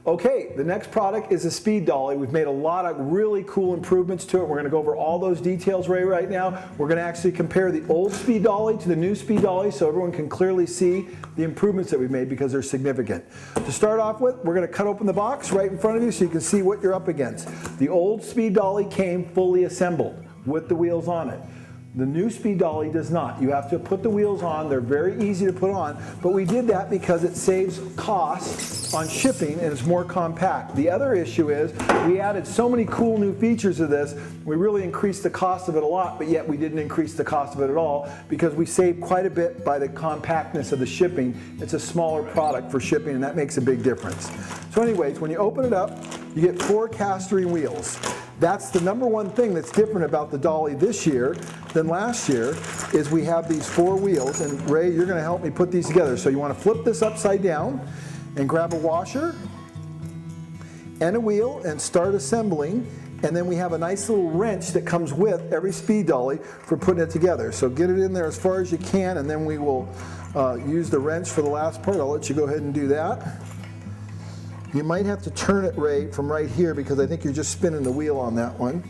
Okay, the next product is a Speed Dolly. We've made a lot of really cool improvements to it. We're going to go over all those details right now. We're going to actually compare the old Speed Dolly to the new Speed Dolly so everyone can clearly see the improvements that we've made because they're significant. To start off with, we're going to cut open the box right in front of you so you can see what you're up against. The old Speed Dolly came fully assembled with the wheels on it. The new Speed Dolly does not. You have to put the wheels on. They're very easy to put on, but we did that because it saves costs on shipping and it's more compact. The other issue is we added so many cool new features to this, we really increased the cost of it a lot, but yet we didn't increase the cost of it at all because we saved quite a bit by the compactness of the shipping. It's a smaller product for shipping and that makes a big difference. So anyways, when you open it up, you get 4 castering wheels. That's the number one thing that's different about the Dolly this year than last year is we have these 4 wheels, and Ray, you're going to help me put these together. So you want to flip this upside down and grab a washer and a wheel and start assembling, and then we have a nice little wrench that comes with every Speed Dolly for putting it together. So get it in there as far as you can, and then we will use the wrench for the last part. I'll let you go ahead and do that. You might have to turn it, Ray, from right here because I think you're just spinning the wheel on that one.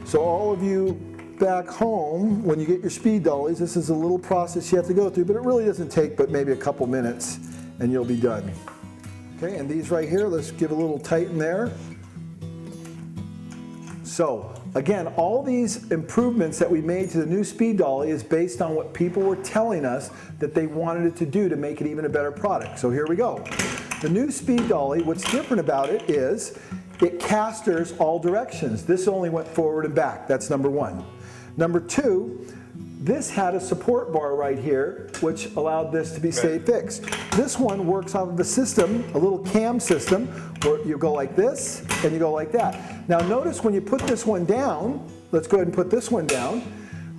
So all of you back home, when you get your Speed Dollies, this is a little process you have to go through, but it really doesn't take but maybe a couple minutes and you'll be done. Okay, and these right here, let's give a little tighten there. So again, all these improvements that we made to the new Speed Dolly is based on what people were telling us that they wanted it to do to make it even a better product. So here we go. The new Speed Dolly, what's different about it is it casters all directions. This only went forward and back. That's number one. Number two, this had a support bar right here, which allowed this to be stay fixed. This one works off of a system, a little cam system, where you go like this and you go like that. Now notice when you put this one down, let's go ahead and put this one down,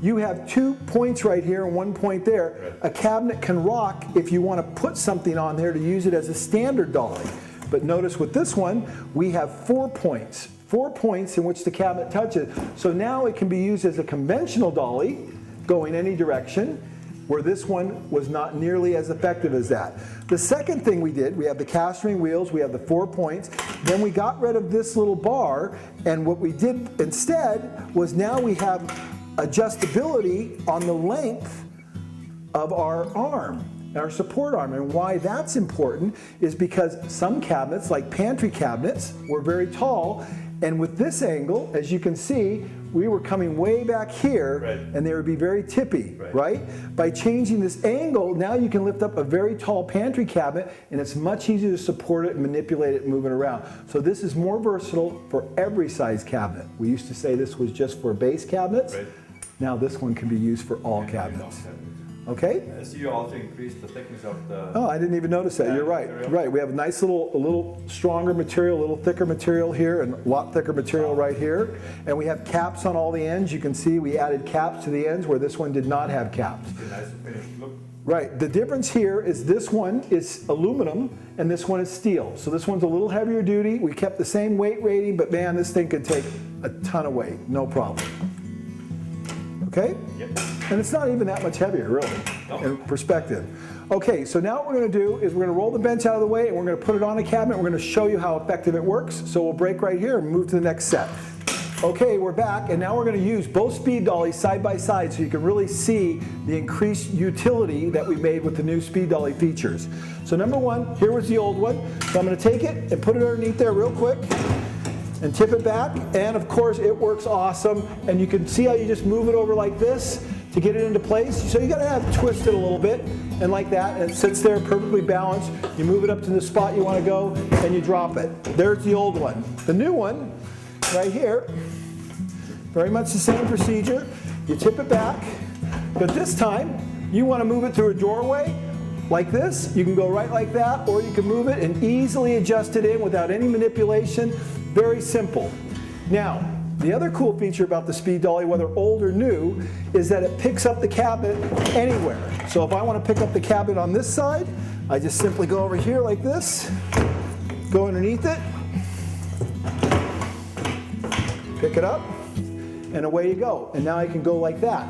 you have 2 points right here and 1 point there. A cabinet can rock if you want to put something on there to use it as a standard Dolly. But notice with this one, we have 4 points. 4 points in which the cabinet touches. So now it can be used as a conventional Dolly, going any direction, where this one was not nearly as effective as that. The second thing we did, we have the castering wheels, we have the 4 points, then we got rid of this little bar, and what we did instead was now we have adjustability on the length of our arm, our support arm. And why that's important is because some cabinets, like pantry cabinets, were very tall, and with this angle, as you can see, we were coming way back here, and they would be very tippy, right? By changing this angle, now you can lift up a very tall pantry cabinet, and it's much easier to support it and manipulate it and move it around. So this is more versatile for every size cabinet. We used to say this was just for base cabinets. Now this one can be used for all cabinets. Okay? I see you also increased the thickness of the... Oh, I didn't even notice that. You're right. Material. Right. We have a nice a little stronger material, a little thicker material here, and a lot thicker material right here. And we have caps on all the ends. You can see we added caps to the ends where this one did not have caps. Nice finished look. Right. The difference here is this one is aluminum and this one is steel. So this one's a little heavier duty. We kept the same weight rating, but man, this thing could take a ton of weight. No problem. Okay? Yep. And it's not even that much heavier, really, in perspective. Okay, so now what we're going to do is we're going to roll the bench out of the way and we're going to put it on a cabinet. We're going to show you how effective it works. So we'll break right here and move to the next set. Okay, we're back, and now we're going to use both Speed Dollies side by side so you can really see the increased utility that we made with the new Speed Dolly features. So number one, here was the old one. So I'm going to take it and put it underneath there real quick and tip it back, and of course it works awesome. And you can see how you just move it over like this to get it into place. So you got to have twist it a little bit and like that, and it sits there perfectly balanced. You move it up to the spot you want to go and you drop it. There's the old one. The new one right here, very much the same procedure. You tip it back, but this time you want to move it through a doorway like this. You can go right like that, or you can move it and easily adjust it in without any manipulation. Very simple. Now, the other cool feature about the Speed Dolly, whether old or new, is that it picks up the cabinet anywhere. So if I want to pick up the cabinet on this side, I just simply go over here like this, go underneath it, pick it up, and away you go. And now I can go like that.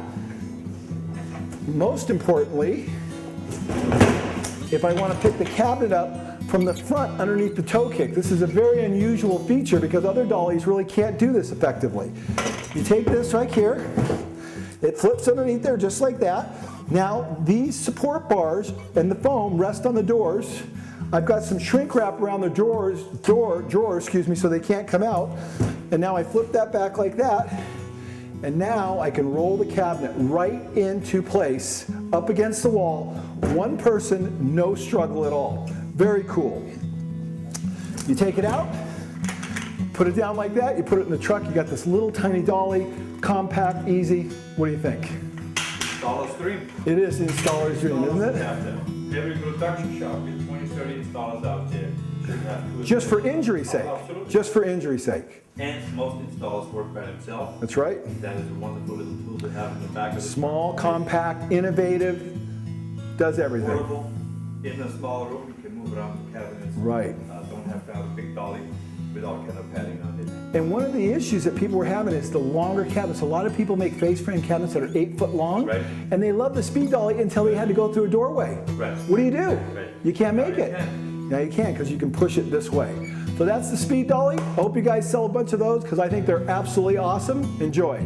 Most importantly, if I want to pick the cabinet up from the front underneath the toe kick. This is a very unusual feature because other dollies really can't do this effectively. You take this right here, it flips underneath there just like that. Now these support bars and the foam rest on the doors. I've got some shrink wrap around the drawers, so they can't come out. And now I flip that back like that. And now I can roll the cabinet right into place, up against the wall. One person, no struggle at all. Very cool. You take it out, put it down like that, you put it in the truck, you got this little tiny dolly, compact, easy. What do you think? Installer's dream. It is the installer's dream, isn't it? Every production shop with 20, 30 installers out there should have two. Just for injury's sake. Absolutely. Just for injury's sake. And most installers work by themselves. That's right. That is a wonderful little tool to have in the back of the Small, compact, innovative, does everything. portable. In a small room, you can move around the cabinets. Right. Don't have to have a big dolly with all kind of padding on it. And one of the issues that people were having is the longer cabinets. A lot of people make face frame cabinets that are 8 foot long, Right. and they love the Speed Dolly until they had to go through a doorway. Right. What do? Right. You can't Now make you it. can. Now you can because you can push it this way. So that's the Speed Dolly. I hope you guys sell a bunch of those because I think they're absolutely awesome. Enjoy.